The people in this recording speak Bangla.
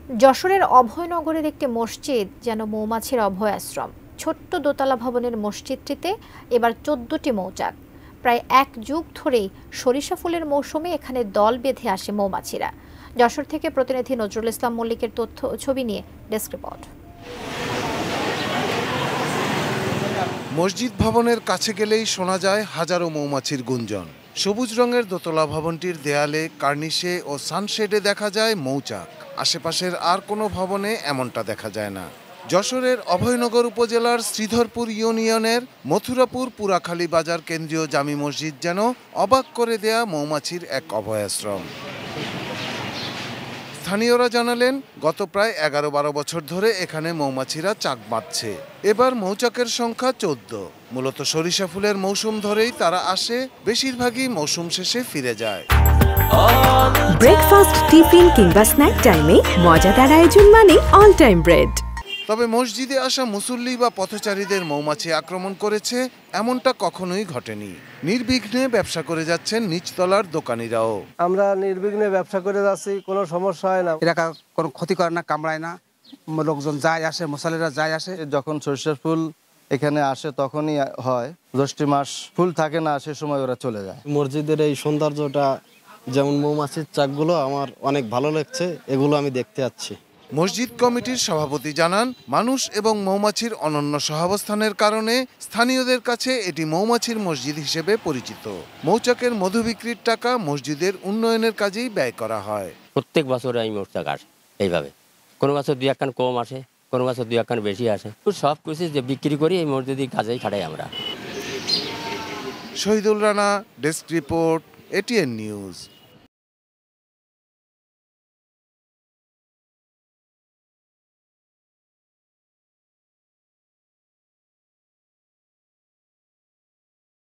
যশোরের অভয়নগরের একটি মসজিদ যেন মৌমাছির অভয়াশ্রম। ছোট্ট দোতলা ভবনের মসজিদটিতে এবার ১৪টি মৌচাক। প্রায় এক যুগ ধরেই সরিষা ফুলের মৌসুমে এখানে দল বেঁধে আসে মৌমাছিরা। যশোর থেকে প্রতিনিধি নজরুল ইসলাম মল্লিকের তথ্য ও ছবি নিয়ে ডেস্ক রিপোর্ট। মসজিদ ভবনের কাছে গেলেই শোনা যায় হাজারো মৌমাছির গুঞ্জন। সবুজ রঙের দোতলা ভবনটির দেয়ালে, কার্নিশে ও সানশেডে দেখা যায় মৌচাক। আশেপাশের আর কোনো ভবনে এমনটা দেখা যায় না। যশোরের অভয়নগর উপজেলার শ্রীধরপুর ইউনিয়নের মথুরাপুর পুরাখালী বাজার কেন্দ্রীয় জামি মসজিদ যেন অবাক করে দেয়া মৌমাছির এক অভয়াশ্রম। স্থানীয়রা জানালেন, গত প্রায় ১১-১২ বছর ধরে এখানে মৌমাছিরা চাক বাঁধছে। এবার মৌচাকের সংখ্যা ১৪। মূলত সরিষা ফুলের মৌসুম ধরেই তারা আসে, বেশিরভাগই মৌসুম শেষে ফিরে যায়। ব্রেকফাস্ট, টিফিন কিংবা স্ন্যাক টাইমে মজাদার আয়োজন মানে অল টাইম ব্রেড। তবে মসজিদে আসা মুসল্লি বা পথচারীদের মৌমাছি আক্রমণ করেছে এমনটা কখনোই ঘটেনি। নির্বিঘ্নে ব্যবসা করে যাচ্ছেন নিচতলার দোকানিরাও। আমরা নির্বিঘ্নে ব্যবসা করে যাচ্ছি, কোনো সমস্যা হয় না। এরা কোনো ক্ষতি করে না, কামড়ায় না। লোকজন যায় আসে, মুসল্লিরা যায় আসে। যখন সরিষার ফুল এখানে আসে তখনই হয়, জ্যৈষ্ঠ মাস ফুল থাকে না, সে সময় ওরা চলে যায়। মসজিদের এই সৌন্দর্যটা, যেমন মৌমাছির চাকগুলো আমার অনেক ভালো লাগছে, এগুলো আমি দেখতে যাচ্ছি। মসজিদ কমিটির সভাপতি জানান, মানুষ এবং মৌমাছির অনন্য সহাবস্থানের কারণে স্থানীয়দের কাছে এটি মৌমাছির মসজিদ হিসেবে পরিচিত। মৌচাকের মধু বিক্রির টাকা মসজিদের উন্নয়নের কাজেই ব্যয় করা হয়। প্রত্যেক বছর এই মৌচাক আসে এইভাবে, কোনো বছর ২-১ খান কম আসে, কোনো বছর ২-১ খান বেশি আসে। সব কিছু যে বিক্রি করি এই মসজিদের কাজেই খাটাই আমরা। Shahidul Rana, desk report, ATN news.